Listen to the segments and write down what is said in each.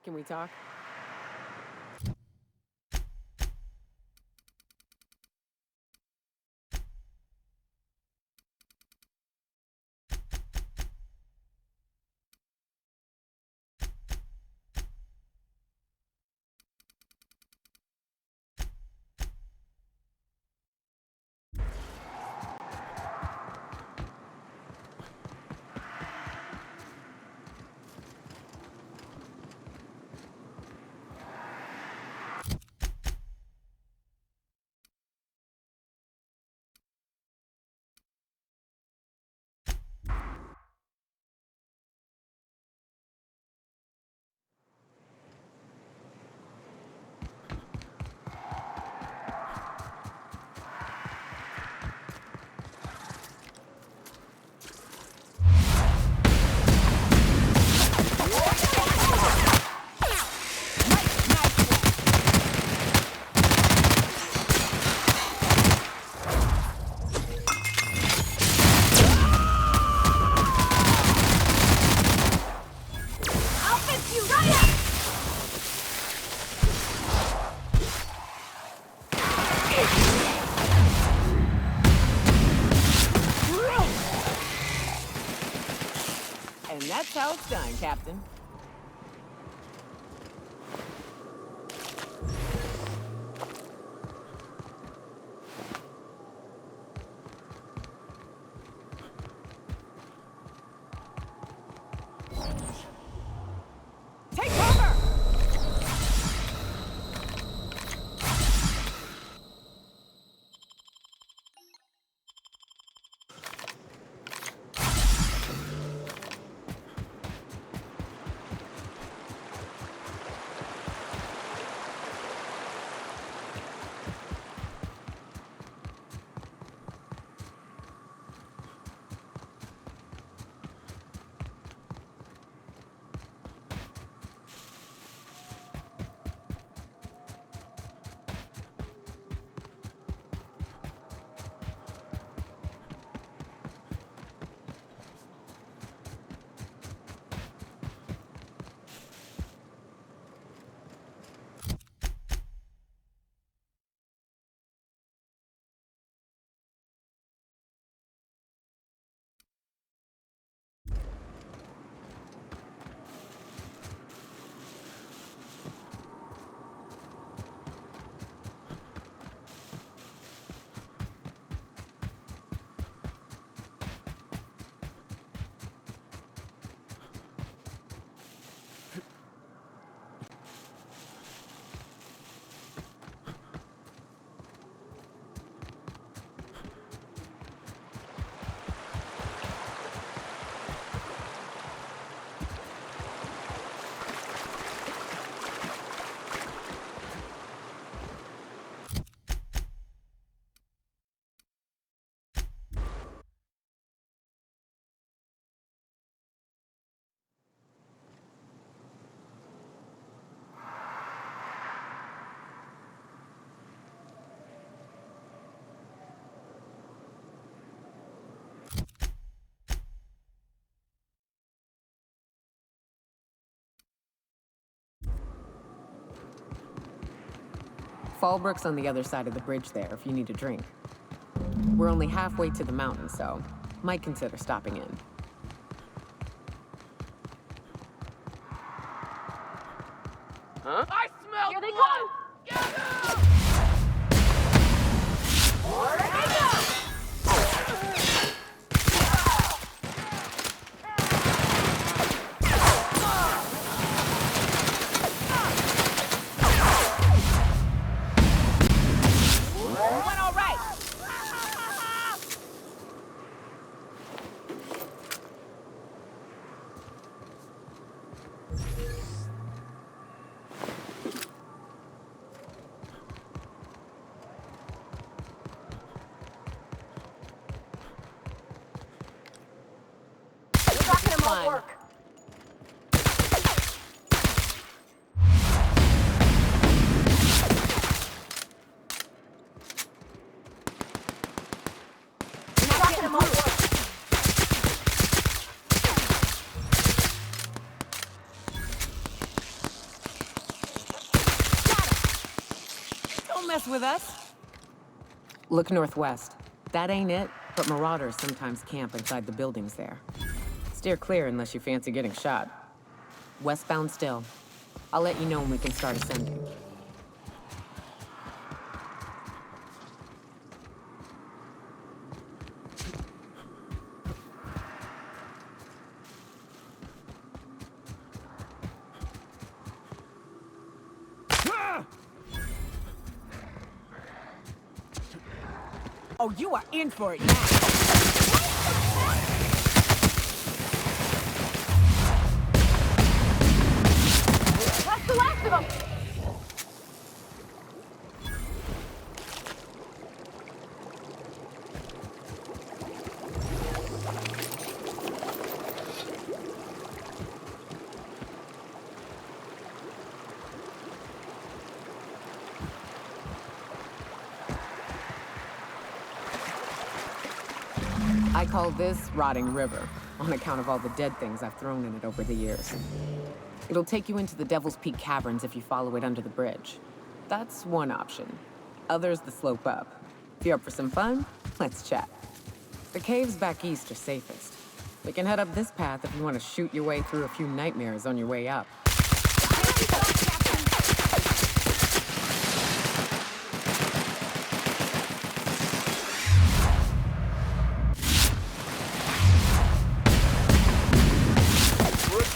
Can we talk? And that's how it's done, Captain. Take cover! Fallbrook's on the other side of the bridge there if you need a drink. We're only halfway to the mountain, so might consider stopping in. Huh? I smell Here they blood! come! Get them! Here they go! Went all right! You're talking about Fine. work. You're talking about work. mess with us. Look northwest. That ain't it, but marauders sometimes camp inside the buildings there. Steer clear unless you fancy getting shot. Westbound still. I'll let you know when we can start ascending. Oh, you are in for it now. That's the last of them! I call this Rotting River, on account of all the dead things I've thrown in it over the years. It'll take you into the Devil's Peak Caverns if you follow it under the bridge. That's one option. Others the slope up. If you're up for some fun, let's chat. The caves back east are safest. We can head up this path if you want to shoot your way through a few nightmares on your way up.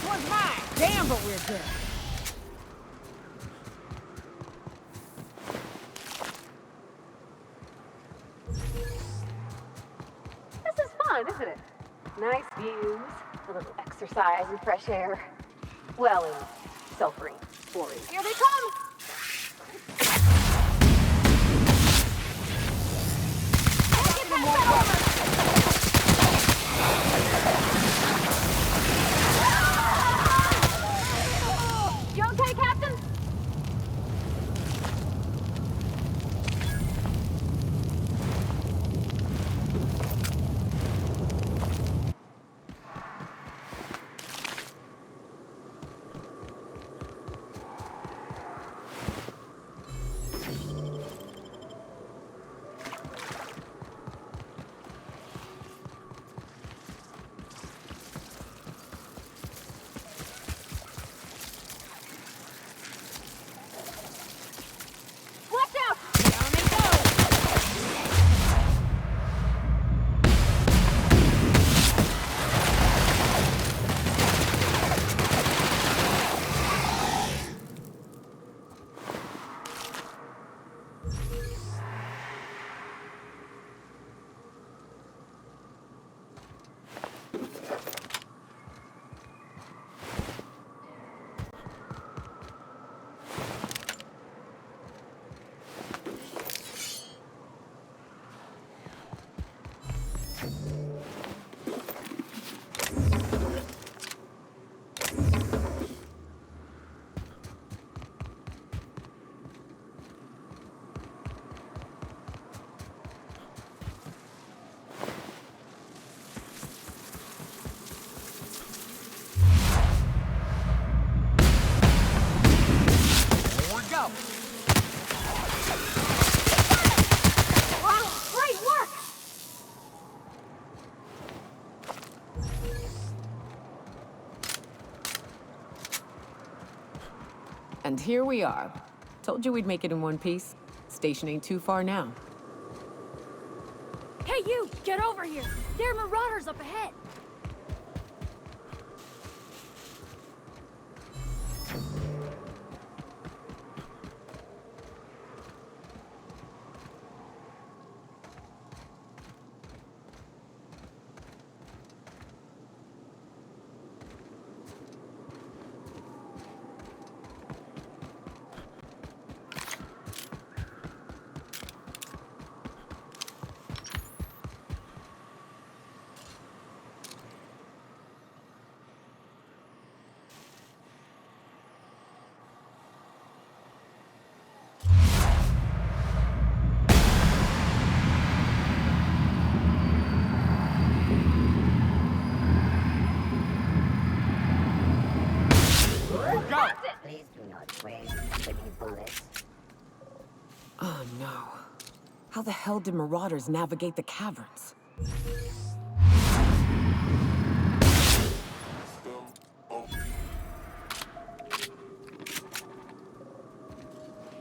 One's mine. Damn, but we're good. This is fun, isn't it? Nice views, a little exercise and fresh air. Well, and self-reinforcing. Here they come! Get that over! You okay, Captain? Watch out! Down they go. Here we go. Wow, great work! And here we are. Told you we'd make it in one piece. Station ain't too far now. Hey, you! Get over here! There are marauders up ahead! How the hell did marauders navigate the caverns?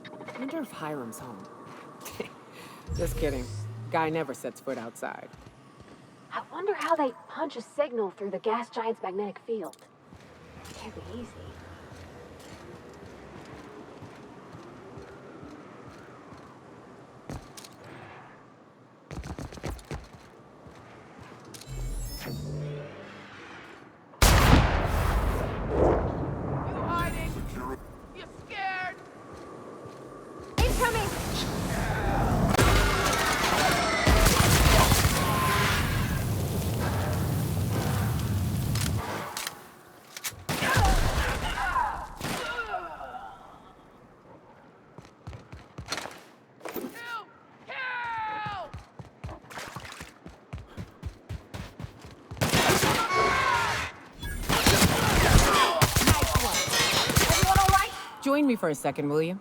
I wonder if Hiram's home. Just kidding. Guy never sets foot outside. I wonder how they punch a signal through the gas giant's magnetic field. Can't be easy. You hiding? You scared? Incoming! Help! Help! Everyone all right? Join me for a second, will you?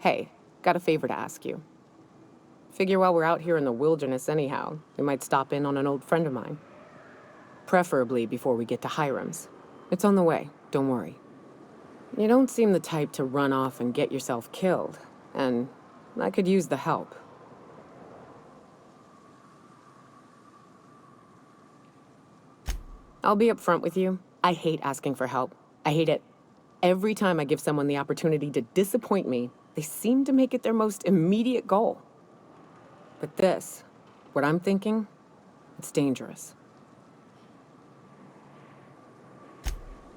Hey, got a favor to ask you. Figure while we're out here in the wilderness anyhow, we might stop in on an old friend of mine. Preferably before we get to Hiram's. It's on the way, don't worry. You don't seem the type to run off and get yourself killed, and I could use the help. I'll be upfront with you. I hate asking for help. I hate it. Every time I give someone the opportunity to disappoint me, they seem to make it their most immediate goal. But this, what I'm thinking, it's dangerous.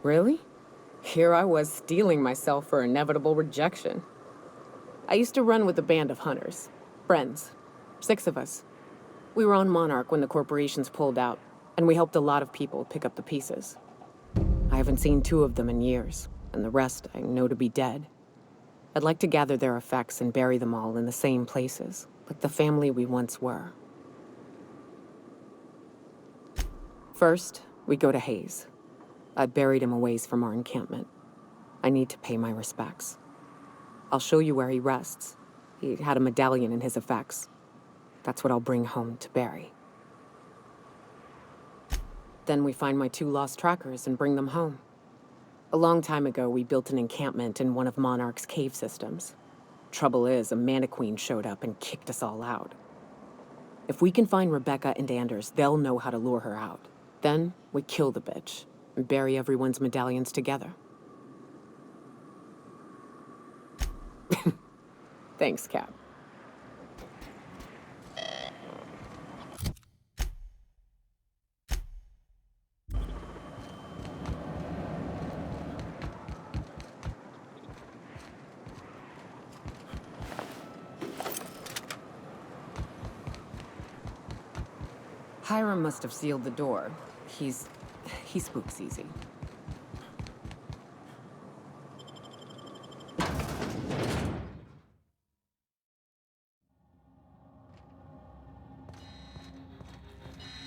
Really? Here I was steeling myself for inevitable rejection. I used to run with a band of hunters. Friends. 6 of us. We were on Monarch when the corporations pulled out, and we helped a lot of people pick up the pieces. I haven't seen 2 of them in years, and the rest I know to be dead. I'd like to gather their effects and bury them all in the same places, like the family we once were. First, we go to Hayes. I buried him a ways from our encampment. I need to pay my respects. I'll show you where he rests. He had a medallion in his effects. That's what I'll bring home to Barry. Then we find my 2 lost trackers and bring them home. A long time ago, we built an encampment in one of Monarch's cave systems. Trouble is, a Mantiqueen showed up and kicked us all out. If we can find Rebecca and Anders, they'll know how to lure her out. Then we kill the bitch and bury everyone's medallions together. Thanks, Cap. Hiram must have sealed the door. He spooks easy.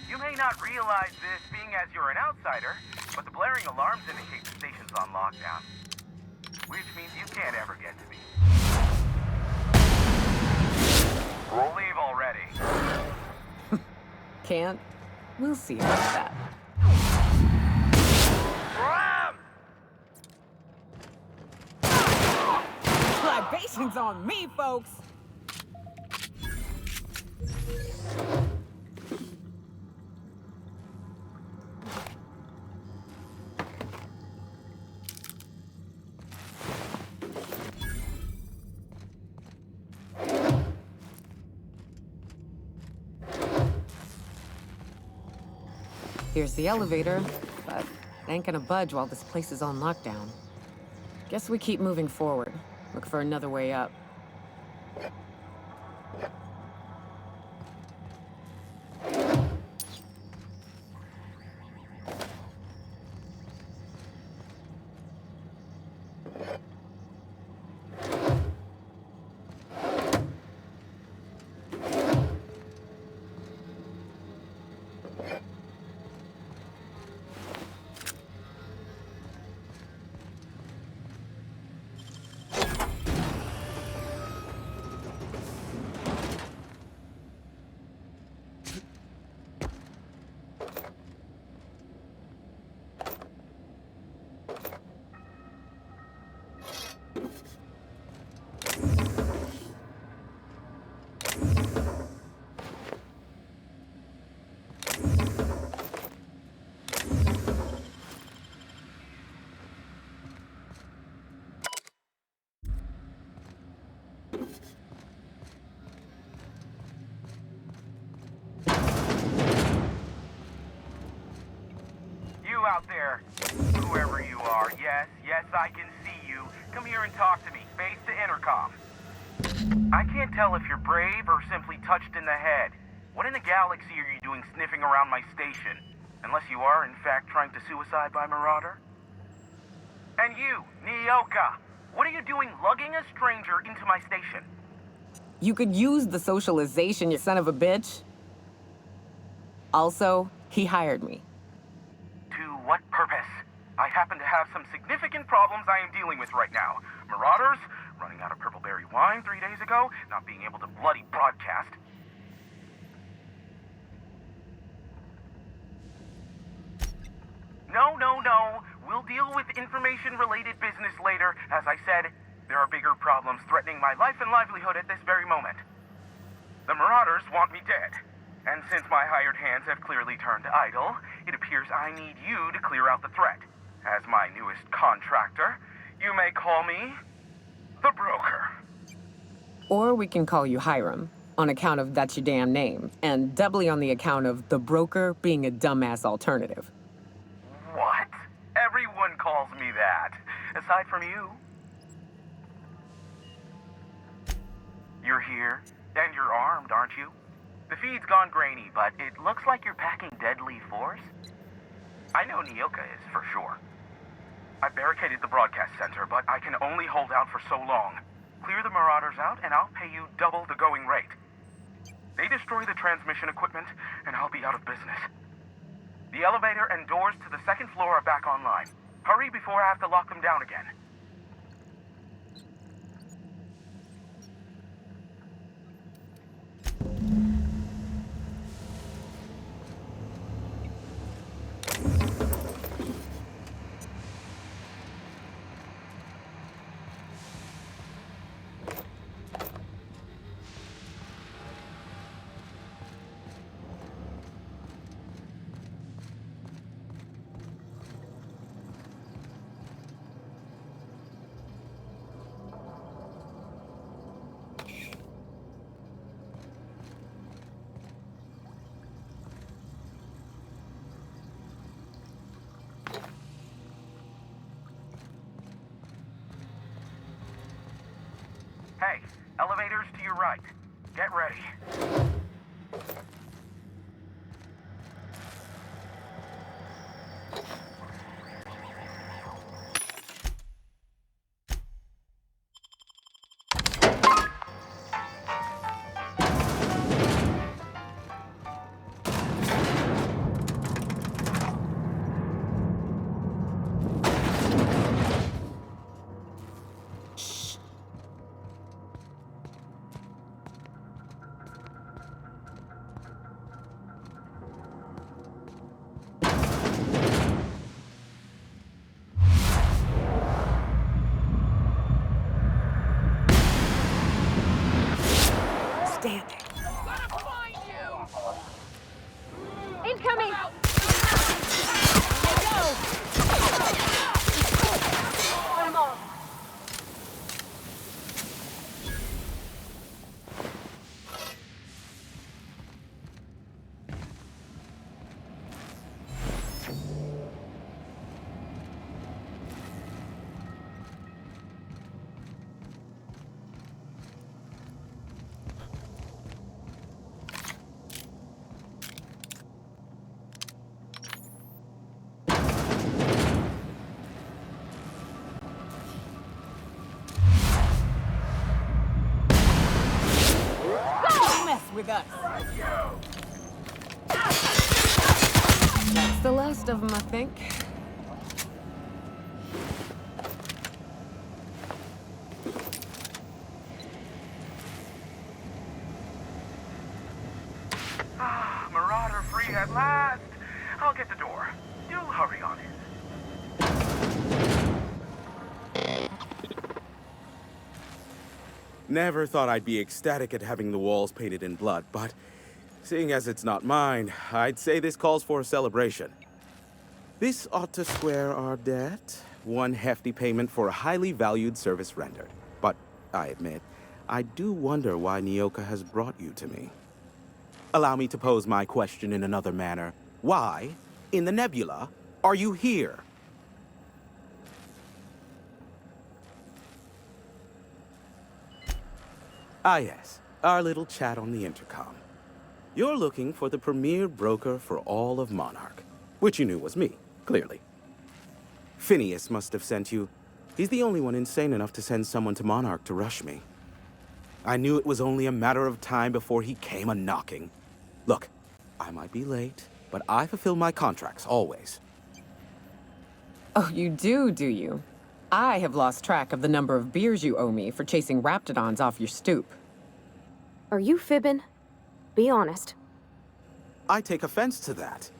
You may not realize this, being as you're an outsider, but the blaring alarms indicate the station's on lockdown. Which means you can't ever get to me. Roll leave already. Can't? We'll see about that. Libations on me, folks! Here's the elevator, but it ain't gonna budge while this place is on lockdown. Guess we keep moving forward. Look for another way up. there. Whoever you are, yes, I can see you. Come here and talk to me, face to intercom. I can't tell if you're brave or simply touched in the head. What in the galaxy are you doing sniffing around my station? Unless you are, in fact, trying to suicide by Marauder? And you, Nyoka, what are you doing lugging a stranger into my station? You could use the socialization, you son of a bitch. Also, he hired me. To what purpose? I happen to have some significant problems I am dealing with right now. Marauders, running out of purple berry wine 3 days ago, not being able to bloody broadcast. No. We'll deal with information-related business later. As I said, there are bigger problems threatening my life and livelihood at this very moment. The Marauders want me dead. And since my hired hands have clearly turned idle, it appears I need you to clear out the threat. As my newest contractor, you may call me the Broker. Or we can call you Hiram, on account of that's your damn name, and doubly on the account of the Broker being a dumbass alternative. What? Everyone calls me that, aside from you. You're here, and you're armed, aren't you? The feed's gone grainy, but it looks like you're packing deadly force. I know Nyoka is, for sure. I barricaded the broadcast center, but I can only hold out for so long. Clear the Marauders out, and I'll pay you double the going rate. They destroy the transmission equipment, and I'll be out of business. The elevator and doors to the second floor are back online. Hurry before I have to lock them down again. Hey, elevators to your right. Get ready. Standing. Gonna find you! Incoming! Put 'em all. Don't mess with us. That's the last of them, I think. Marauder free at last. I'll get the door. Do hurry on in. Never thought I'd be ecstatic at having the walls painted in blood, but seeing as it's not mine, I'd say this calls for a celebration. This ought to square our debt. One hefty payment for a highly valued service rendered. But I admit, I do wonder why Nyoka has brought you to me. Allow me to pose my question in another manner. Why, in the nebula, are you here? Ah, yes. Our little chat on the intercom. You're looking for the premier broker for all of Monarch, which you knew was me, clearly. Phineas must have sent you. He's the only one insane enough to send someone to Monarch to rush me. I knew it was only a matter of time before he came a-knocking. Look, I might be late, but I fulfill my contracts, always. Oh, you do you? I have lost track of the number of beers you owe me for chasing raptidons off your stoop. Are you fibbing? Be honest. I take offense to that.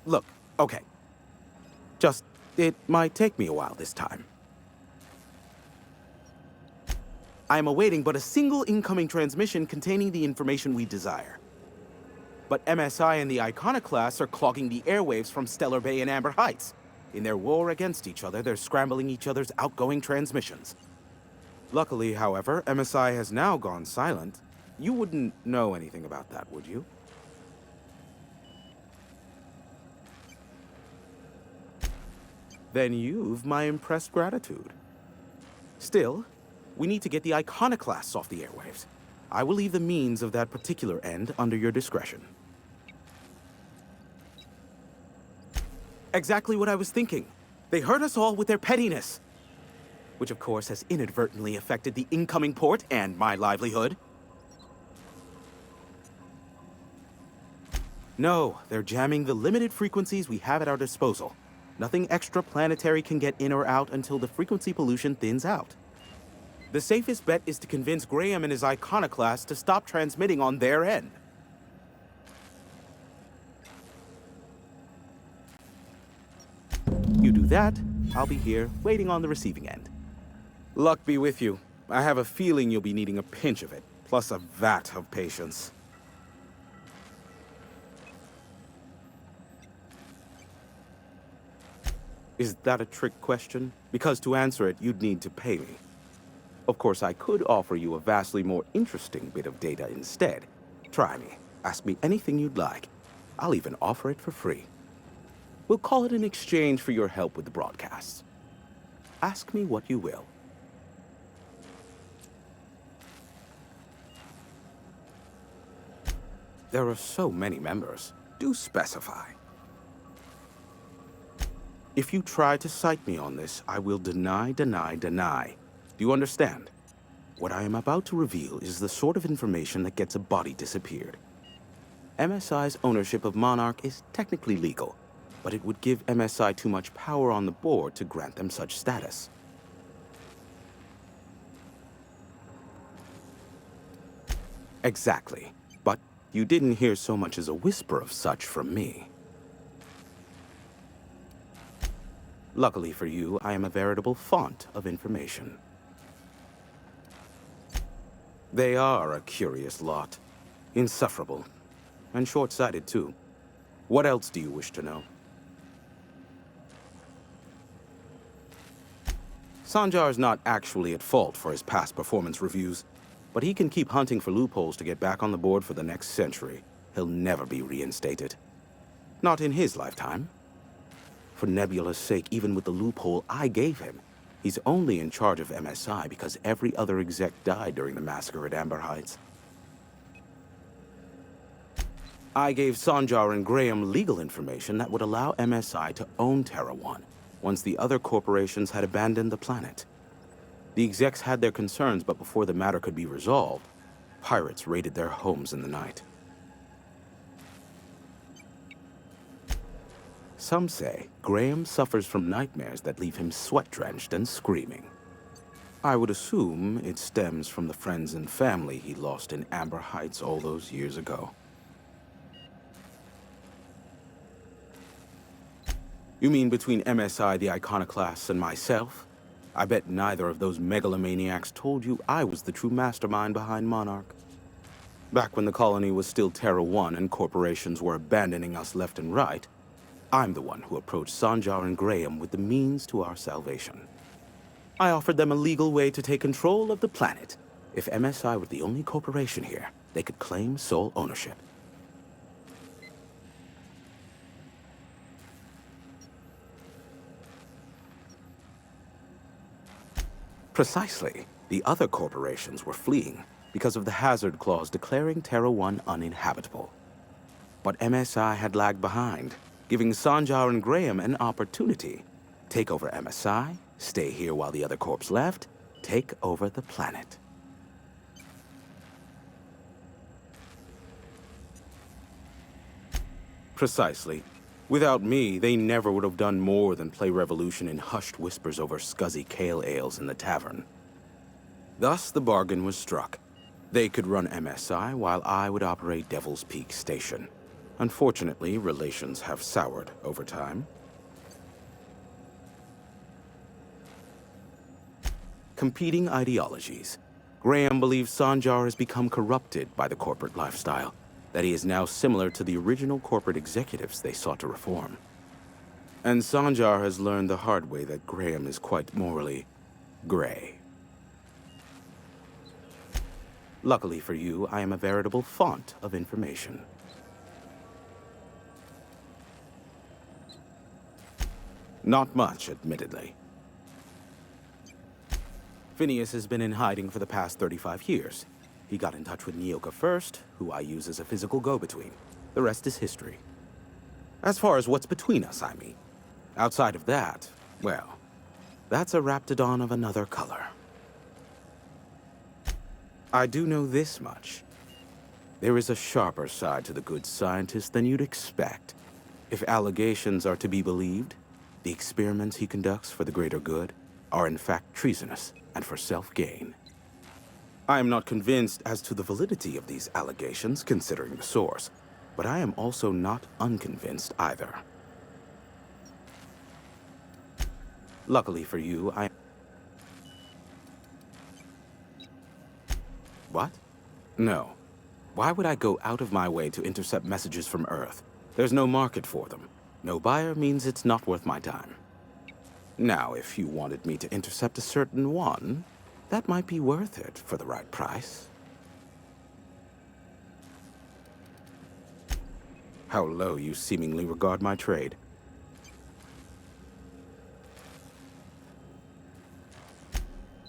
Look, okay. It might take me a while this time. I am awaiting but a single incoming transmission containing the information we desire. But MSI and the Iconoclasts are clogging the airwaves from Stellar Bay and Amber Heights. In their war against each other, they're scrambling each other's outgoing transmissions. Luckily, however, MSI has now gone silent. You wouldn't know anything about that, would you? Then you've my impressed gratitude. Still, we need to get the Iconoclasts off the airwaves. I will leave the means of that particular end under your discretion. Exactly what I was thinking. They hurt us all with their pettiness. Which of course has inadvertently affected the incoming port and my livelihood. No, they're jamming the limited frequencies we have at our disposal. Nothing extraplanetary can get in or out until the frequency pollution thins out. The safest bet is to convince Graham and his Iconoclast to stop transmitting on their end. You do that, I'll be here, waiting on the receiving end. Luck be with you. I have a feeling you'll be needing a pinch of it, plus a vat of patience. Is that a trick question? Because to answer it, you'd need to pay me. Of course, I could offer you a vastly more interesting bit of data instead. Try me. Ask me anything you'd like. I'll even offer it for free. We'll call it an exchange for your help with the broadcasts. Ask me what you will. There are so many members. Do specify. If you try to cite me on this, I will deny. Do you understand? What I am about to reveal is the sort of information that gets a body disappeared. MSI's ownership of Monarch is technically legal, but it would give MSI too much power on the board to grant them such status. Exactly. But you didn't hear so much as a whisper of such from me. Luckily for you, I am a veritable font of information. They are a curious lot. Insufferable. And short-sighted, too. What else do you wish to know? Sanjar's not actually at fault for his past performance reviews, but he can keep hunting for loopholes to get back on the board for the next century. He'll never be reinstated. Not in his lifetime. For Nebula's sake, even with the loophole I gave him, he's only in charge of MSI because every other exec died during the massacre at Amber Heights. I gave Sanjar and Graham legal information that would allow MSI to own Terra 1 once the other corporations had abandoned the planet. The execs had their concerns, but before the matter could be resolved, pirates raided their homes in the night. Some say Graham suffers from nightmares that leave him sweat-drenched and screaming. I would assume it stems from the friends and family he lost in Amber Heights all those years ago. You mean between MSI, the Iconoclasts, and myself? I bet neither of those megalomaniacs told you I was the true mastermind behind Monarch. Back when the colony was still Terra 1 and corporations were abandoning us left and right, I'm the one who approached Sanjar and Graham with the means to our salvation. I offered them a legal way to take control of the planet. If MSI were the only corporation here, they could claim sole ownership. Precisely. The other corporations were fleeing. because of the hazard clause declaring Terra 1 uninhabitable. But MSI had lagged behind, giving Sanjar and Graham an opportunity. Take over MSI, stay here while the other corps left, take over the planet. Precisely. Without me, they never would have done more than play Revolution in hushed whispers over scuzzy kale ales in the tavern. Thus, the bargain was struck. They could run MSI while I would operate Devil's Peak Station. Unfortunately, relations have soured over time. Competing ideologies. Graham believes Sanjar has become corrupted by the corporate lifestyle, that he is now similar to the original corporate executives they sought to reform. And Sanjar has learned the hard way that Graham is quite morally gray. Luckily for you, I am a veritable font of information. Not much, admittedly. Phineas has been in hiding for the past 35 years. He got in touch with Nyoka first, who I use as a physical go-between. The rest is history. As far as what's between us, I mean. Outside of that, well, that's a Raptidon of another color. I do know this much. There is a sharper side to the good scientist than you'd expect. If allegations are to be believed, the experiments he conducts for the greater good are in fact treasonous and for self-gain. I am not convinced as to the validity of these allegations, considering the source, but I am also not unconvinced either. Luckily for you, What? No. Why would I go out of my way to intercept messages from Earth? There's no market for them. No buyer means it's not worth my time. Now, if you wanted me to intercept a certain one, that might be worth it for the right price. How low you seemingly regard my trade.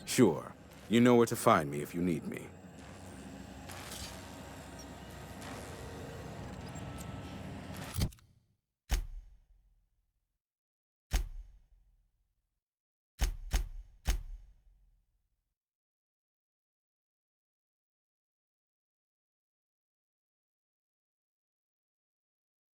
Sure. You know where to find me if you need me.